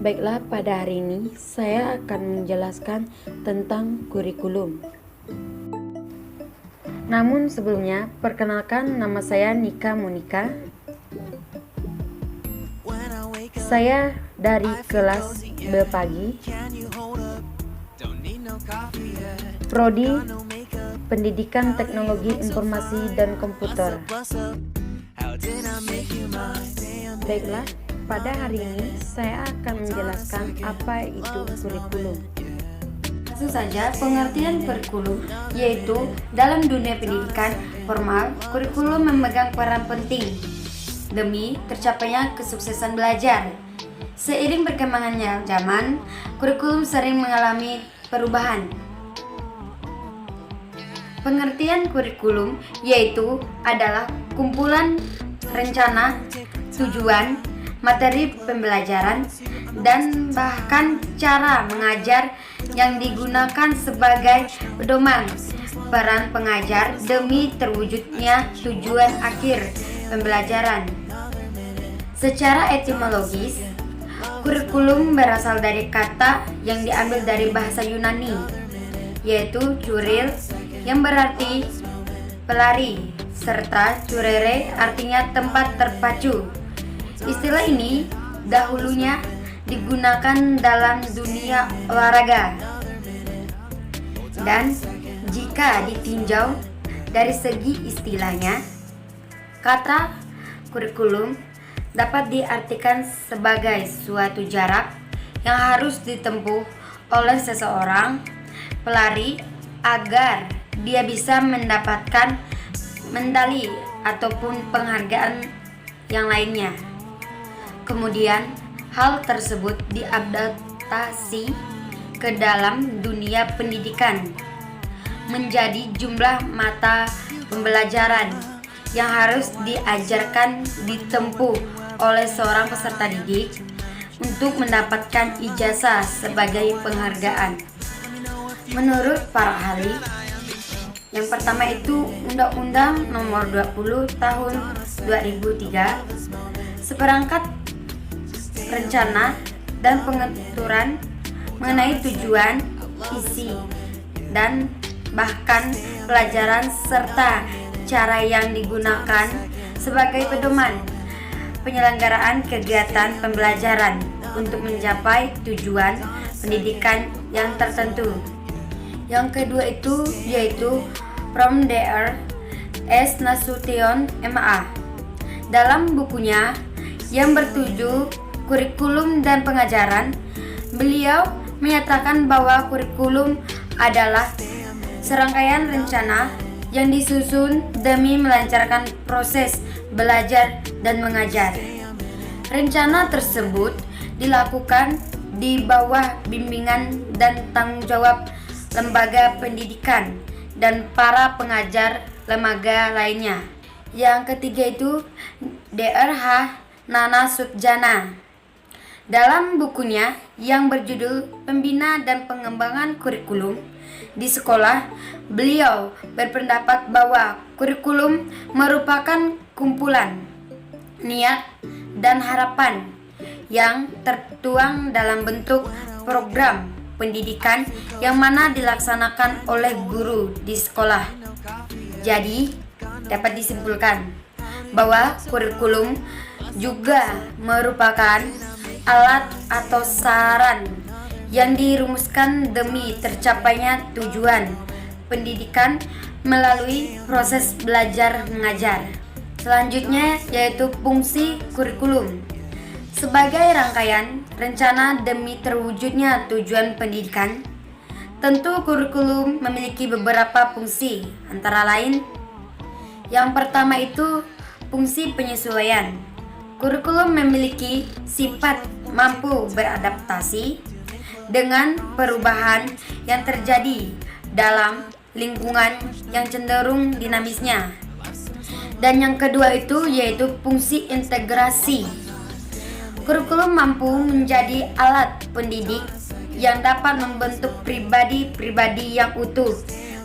Baiklah, pada hari ini saya akan menjelaskan tentang kurikulum. Namun sebelumnya, perkenalkan, nama saya Nika Monika. Saya dari kelas B pagi, Prodi Pendidikan Teknologi Informasi dan Komputer. Baiklah, pada hari ini saya akan menjelaskan apa itu kurikulum. Langsung saja, pengertian kurikulum yaitu dalam dunia pendidikan formal, kurikulum memegang peran penting demi tercapainya kesuksesan belajar. Seiring berkembangnya zaman, kurikulum sering mengalami perubahan. Pengertian kurikulum yaitu adalah kumpulan rencana, tujuan, materi pembelajaran, dan bahkan cara mengajar yang digunakan sebagai pedoman peran pengajar demi terwujudnya tujuan akhir pembelajaran. Secara etimologis, kurikulum berasal dari kata yang diambil dari bahasa Yunani, yaitu kuril yang berarti pelari, serta kurere artinya tempat terpacu. Istilah ini dahulunya digunakan dalam dunia olahraga, dan jika ditinjau dari segi istilahnya, kata kurikulum dapat diartikan sebagai suatu jarak yang harus ditempuh oleh seseorang pelari agar dia bisa mendapatkan medali ataupun penghargaan yang lainnya. Kemudian hal tersebut diadaptasi ke dalam dunia pendidikan menjadi jumlah mata pembelajaran yang harus diajarkan ditempuh oleh seorang peserta didik untuk mendapatkan ijazah sebagai penghargaan. Menurut para ahli, yang pertama itu Undang-Undang Nomor 20 Tahun 2003, seperangkat rencana dan pengaturan mengenai tujuan, isi, dan bahkan pelajaran serta cara yang digunakan sebagai pedoman penyelenggaraan kegiatan pembelajaran untuk mencapai tujuan pendidikan yang tertentu. Yang kedua itu yaitu From Dr. S. Nasution MA. Dalam bukunya yang bertuju Kurikulum dan Pengajaran, beliau menyatakan bahwa kurikulum adalah serangkaian rencana yang disusun demi melancarkan proses belajar dan mengajar. Rencana tersebut dilakukan di bawah bimbingan dan tanggung jawab lembaga pendidikan dan para pengajar lembaga lainnya. Yang ketiga itu Dr. H. Nana Sutjana. Dalam bukunya yang berjudul Pembina dan Pengembangan Kurikulum di Sekolah, beliau berpendapat bahwa kurikulum merupakan kumpulan niat dan harapan yang tertuang dalam bentuk program pendidikan yang mana dilaksanakan oleh guru di sekolah. Jadi, dapat disimpulkan bahwa kurikulum juga merupakan alat atau saran yang dirumuskan demi tercapainya tujuan pendidikan melalui proses belajar mengajar. Selanjutnya yaitu fungsi kurikulum. Sebagai rangkaian rencana demi terwujudnya tujuan pendidikan, tentu kurikulum memiliki beberapa fungsi, antara lain yang pertama itu fungsi penyesuaian. Kurikulum memiliki sifat mampu beradaptasi dengan perubahan yang terjadi dalam lingkungan yang cenderung dinamisnya. Dan yang kedua itu yaitu fungsi integrasi. Kurikulum mampu menjadi alat pendidik yang dapat membentuk pribadi-pribadi yang utuh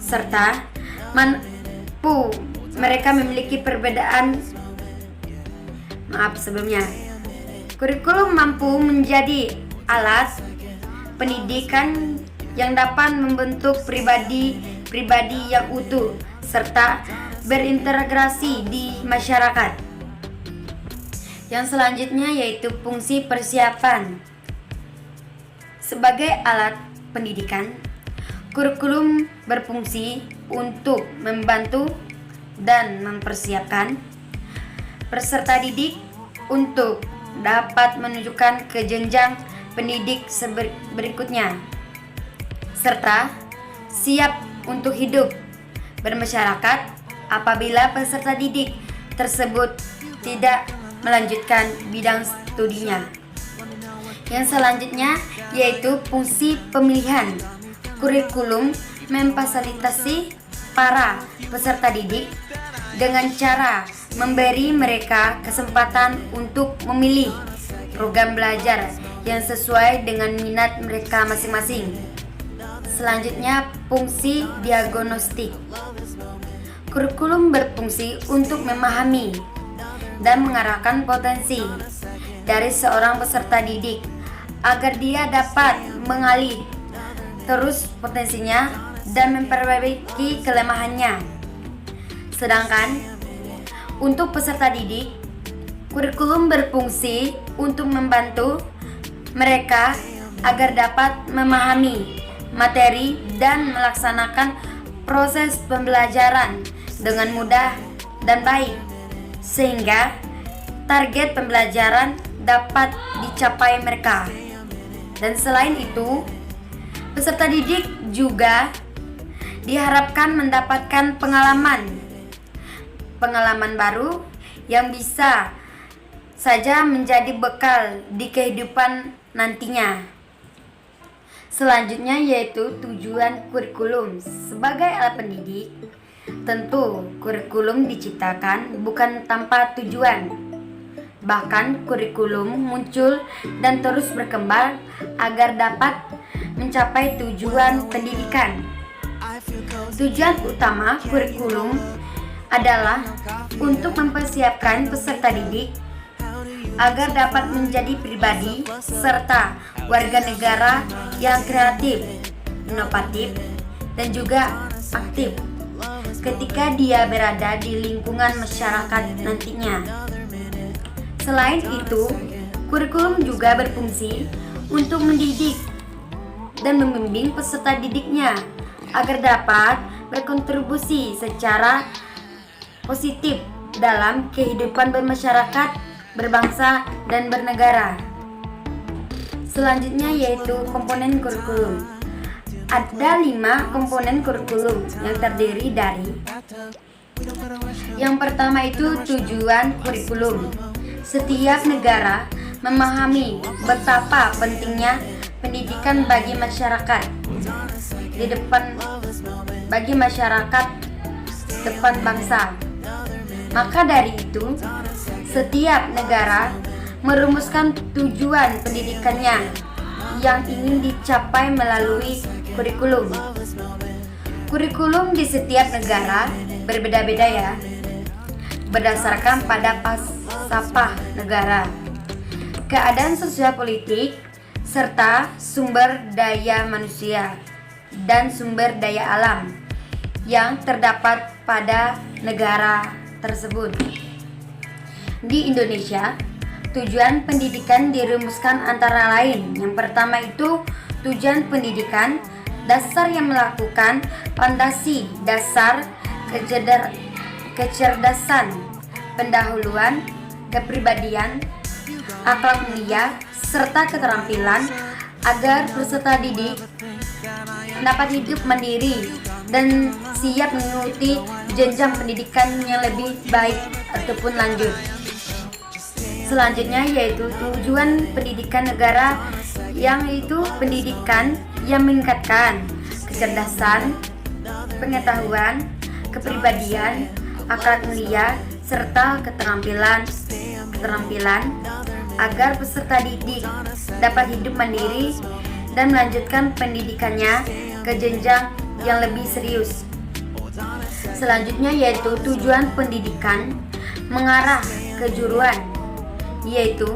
serta mampu mereka memiliki perbedaan. Kurikulum mampu menjadi alat pendidikan yang dapat membentuk pribadi yang utuh serta berintegrasi di masyarakat. Yang selanjutnya yaitu fungsi persiapan. Sebagai alat pendidikan, kurikulum berfungsi untuk membantu dan mempersiapkan peserta didik untuk dapat menunjukkan ke jenjang pendidik berikutnya, serta siap untuk hidup bermasyarakat apabila peserta didik tersebut tidak melanjutkan bidang studinya. Yang selanjutnya yaitu fungsi pemilihan. Kurikulum memfasilitasi para peserta didik dengan cara memberi mereka kesempatan untuk memilih program belajar yang sesuai dengan minat mereka masing-masing. Selanjutnya, fungsi diagnostik. Kurikulum berfungsi untuk memahami dan mengarahkan potensi dari seorang peserta didik agar dia dapat mengalih terus potensinya dan memperbaiki kelemahannya. Sedangkan untuk peserta didik, kurikulum berfungsi untuk membantu mereka agar dapat memahami materi dan melaksanakan proses pembelajaran dengan mudah dan baik, sehingga target pembelajaran dapat dicapai mereka. Dan selain itu, peserta didik juga diharapkan mendapatkan pengalaman baru yang bisa saja menjadi bekal di kehidupan nantinya. Selanjutnya yaitu tujuan kurikulum. Sebagai alat pendidik, tentu kurikulum diciptakan bukan tanpa tujuan. Bahkan kurikulum muncul dan terus berkembang agar dapat mencapai tujuan pendidikan. Tujuan utama kurikulum adalah untuk mempersiapkan peserta didik agar dapat menjadi pribadi serta warga negara yang kreatif, inovatif, dan juga aktif ketika dia berada di lingkungan masyarakat nantinya. Selain itu, kurikulum juga berfungsi untuk mendidik dan membimbing peserta didiknya agar dapat berkontribusi secara positif dalam kehidupan bermasyarakat, berbangsa, dan bernegara. Selanjutnya yaitu komponen kurikulum. Ada 5 komponen kurikulum yang terdiri dari: yang pertama itu tujuan kurikulum. Setiap negara memahami betapa pentingnya pendidikan bagi masyarakat depan bangsa. Maka dari itu, setiap negara merumuskan tujuan pendidikannya yang ingin dicapai melalui kurikulum. Kurikulum di setiap negara berbeda-beda ya, berdasarkan pada falsafah negara, keadaan sosial politik, serta sumber daya manusia dan sumber daya alam yang terdapat pada negara tersebut. Di Indonesia, tujuan pendidikan dirumuskan antara lain: yang pertama itu tujuan pendidikan dasar yang melakukan fondasi dasar kecerdasan, pendahuluan, kepribadian, akhlak mulia, serta keterampilan agar peserta didik dapat hidup mandiri dan siap mengikuti jenjang pendidikan yang lebih baik ataupun lanjut. Selanjutnya yaitu tujuan pendidikan negara, yang itu pendidikan yang meningkatkan kecerdasan, pengetahuan, kepribadian, akhlak mulia, serta keterampilan agar peserta didik dapat hidup mandiri dan melanjutkan pendidikannya ke jenjang yang lebih serius. Selanjutnya yaitu tujuan pendidikan mengarah kejuruan, yaitu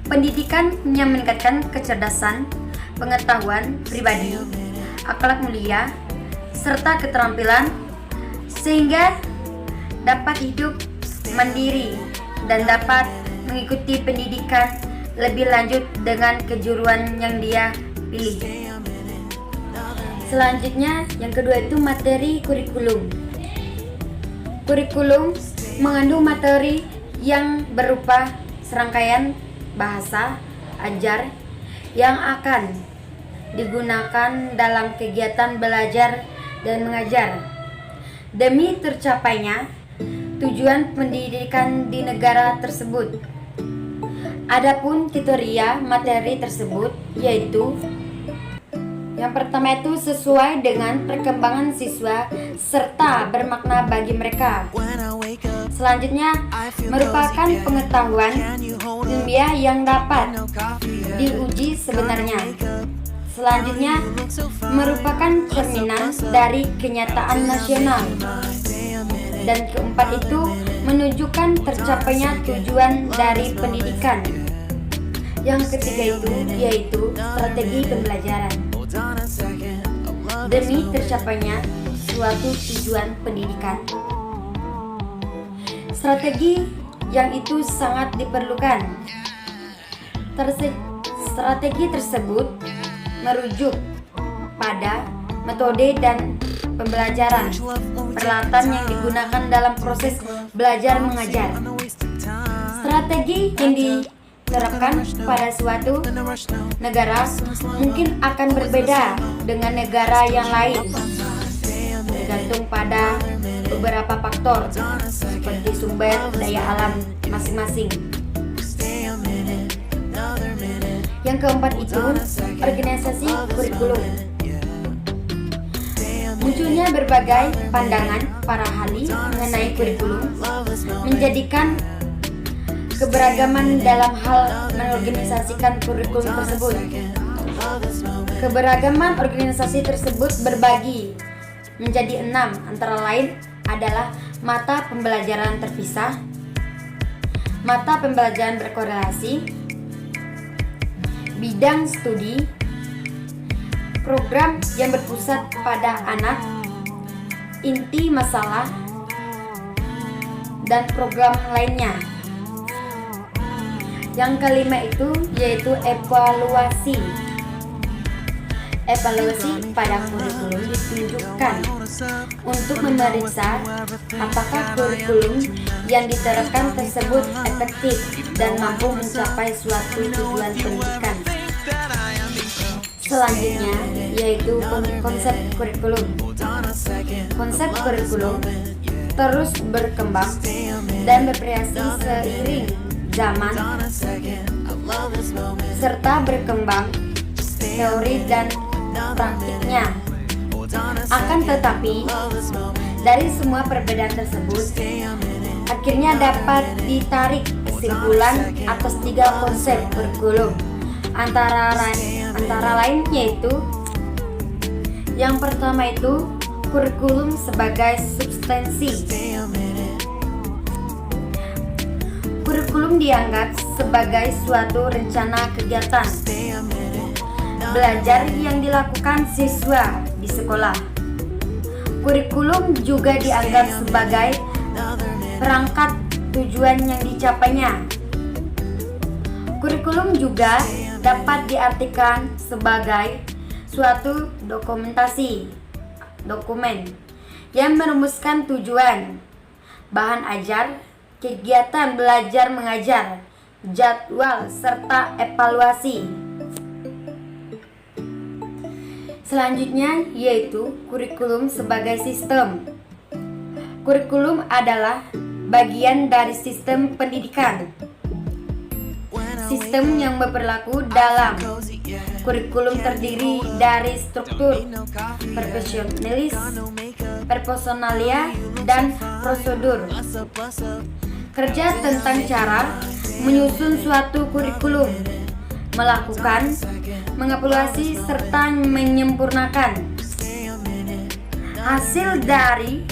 Pendidikan yang meningkatkan kecerdasan, pengetahuan pribadi, akhlak mulia, serta keterampilan sehingga dapat hidup mandiri dan dapat mengikuti pendidikan lebih lanjut dengan kejuruan yang dia pilih. Selanjutnya, yang kedua itu materi kurikulum. Kurikulum mengandung materi yang berupa serangkaian bahasa ajar yang akan digunakan dalam kegiatan belajar dan mengajar demi tercapainya tujuan pendidikan di negara tersebut. Adapun kriteria materi tersebut yaitu yang pertama itu sesuai dengan perkembangan siswa serta bermakna bagi mereka. Selanjutnya merupakan pengetahuan ilmiah yang dapat diuji sebenarnya. Selanjutnya merupakan cerminan dari kenyataan nasional. Dan keempat itu menunjukkan tercapainya tujuan dari pendidikan. Yang ketiga itu yaitu strategi pembelajaran demi tercapainya suatu tujuan pendidikan. Strategi yang itu sangat diperlukan. Strategi tersebut merujuk pada metode dan pembelajaran, peralatan yang digunakan dalam proses belajar mengajar. Strategi yang diterapkan pada suatu negara mungkin akan berbeda dengan negara yang lain, tergantung pada beberapa faktor seperti sumber daya alam masing-masing. Yang keempat itu organisasi kurikulum. Munculnya berbagai pandangan para ahli mengenai kurikulum menjadikan keberagaman dalam hal mengorganisasikan kurikulum tersebut. Keberagaman organisasi tersebut berbagi menjadi 6, antara lain adalah mata pembelajaran terpisah, mata pembelajaran berkorelasi, bidang studi, program yang berpusat pada anak, inti masalah, dan program lainnya. Yang kelima itu yaitu evaluasi. Evaluasi pada kurikulum ditunjukkan untuk memeriksa apakah kurikulum yang diterapkan tersebut efektif dan mampu mencapai suatu tujuan pendidikan. Selanjutnya yaitu konsep kurikulum. Konsep kurikulum terus berkembang dan bervariasi seiring zaman serta berkembang teori dan praktiknya. Akan tetapi dari semua perbedaan tersebut akhirnya dapat ditarik kesimpulan atas 3 konsep kurikulum, antara lain yaitu yang pertama itu kurikulum sebagai substansi. Kurikulum dianggap sebagai suatu rencana kegiatan belajar yang dilakukan siswa di sekolah. Kurikulum juga dianggap sebagai perangkat tujuan yang dicapainya. Kurikulum juga dapat diartikan sebagai suatu dokumen yang merumuskan tujuan, bahan ajar, kegiatan belajar mengajar, jadwal, serta evaluasi. Selanjutnya yaitu kurikulum sebagai sistem. Kurikulum adalah bagian dari sistem pendidikan. Sistem yang berlaku dalam kurikulum terdiri dari struktur, personalia, dan prosedur. Kerja tentang cara menyusun suatu kurikulum, melakukan, mengevaluasi, serta menyempurnakan. Hasil dari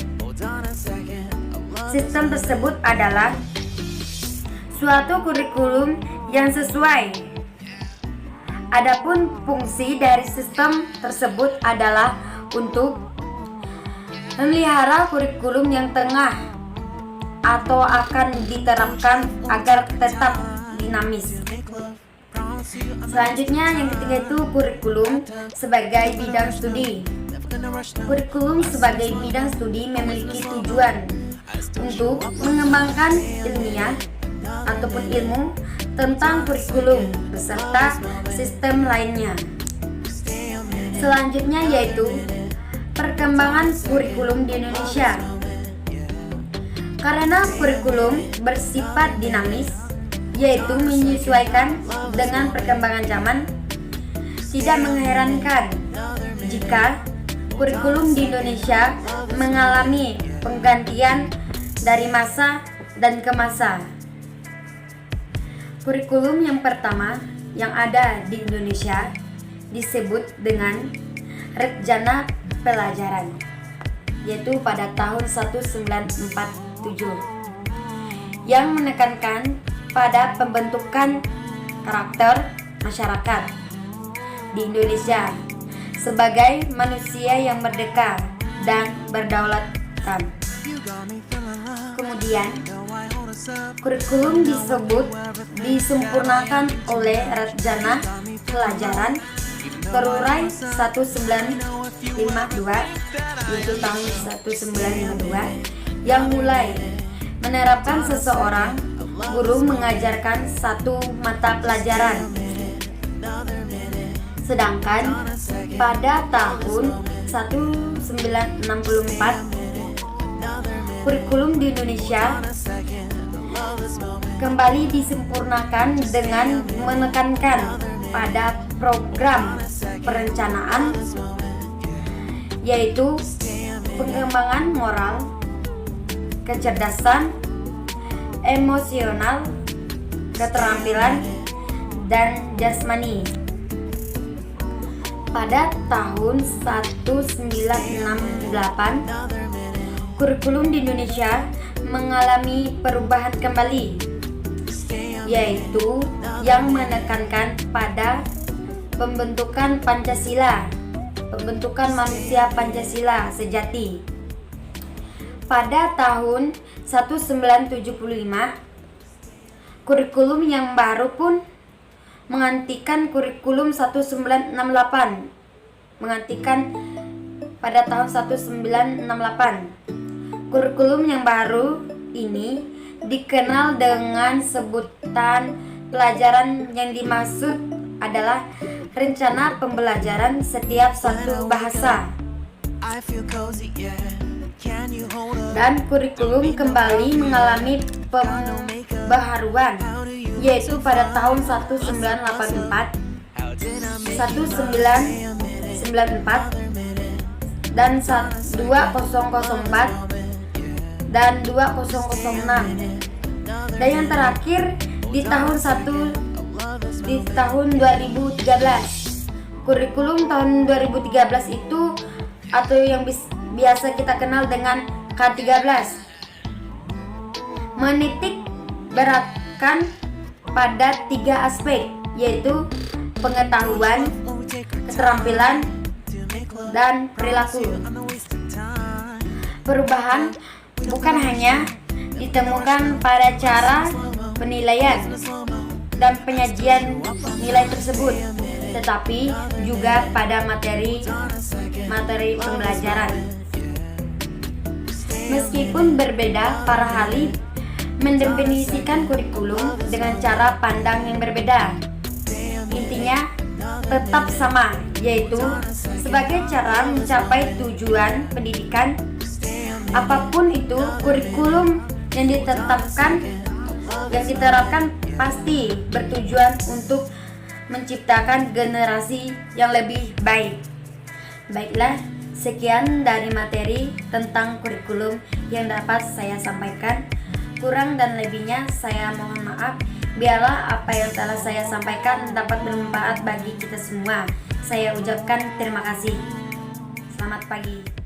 sistem tersebut adalah suatu kurikulum yang sesuai. Adapun fungsi dari sistem tersebut adalah untuk memelihara kurikulum yang tengah atau akan diterapkan agar tetap dinamis. Selanjutnya yang ketiga itu kurikulum sebagai bidang studi. Kurikulum sebagai bidang studi memiliki tujuan untuk mengembangkan ilmiah ataupun ilmu tentang kurikulum beserta sistem lainnya. Selanjutnya yaitu perkembangan kurikulum di Indonesia. Karena kurikulum bersifat dinamis, yaitu menyesuaikan dengan perkembangan zaman, tidak mengherankan jika kurikulum di Indonesia mengalami penggantian dari masa dan ke masa. Kurikulum yang pertama yang ada di Indonesia disebut dengan Rencana Pelajaran, yaitu pada tahun 1947, yang menekankan pada pembentukan karakter masyarakat di Indonesia sebagai manusia yang merdeka dan berdaulatkan. Kemudian, kurikulum disempurnakan oleh Rencana Pelajaran Terurai 1952, yaitu tahun 1952, yang mulai menerapkan seseorang guru mengajarkan satu mata pelajaran. Sedangkan pada tahun 1964, kurikulum di Indonesia kembali disempurnakan dengan menekankan pada program perencanaan, yaitu pengembangan moral, kecerdasan, emosional, keterampilan, dan jasmani. Pada tahun 1968, kurikulum di Indonesia mengalami perubahan kembali, yaitu yang menekankan pada pembentukan Pancasila, pembentukan manusia Pancasila sejati. Pada tahun 1975, kurikulum yang baru pun menggantikan kurikulum 1968, menggantikan pada tahun 1968. Kurikulum yang baru ini dikenal dengan sebutan pelajaran yang dimaksud adalah rencana pembelajaran setiap satu bahasa. Dan kurikulum kembali mengalami pembaharuan, yaitu pada tahun 1984, 1994, dan 2004 dan 2006. Dan yang terakhir di tahun 2013. Kurikulum tahun 2013 itu atau yang biasa kita kenal dengan K13 menitik beratkan pada 3 aspek, yaitu pengetahuan, keterampilan, dan perilaku. Perubahan bukan hanya ditemukan pada cara penilaian dan penyajian nilai tersebut, tetapi juga pada materi pembelajaran. Meskipun berbeda, para ahli mendefinisikan kurikulum dengan cara pandang yang berbeda. Intinya tetap sama, yaitu sebagai cara mencapai tujuan pendidikan. Apapun itu, kurikulum yang diterapkan pasti bertujuan untuk menciptakan generasi yang lebih baik. Baiklah, sekian dari materi tentang kurikulum yang dapat saya sampaikan. Kurang dan lebihnya saya mohon maaf. Biarlah apa yang telah saya sampaikan dapat bermanfaat bagi kita semua. Saya ucapkan terima kasih. Selamat pagi.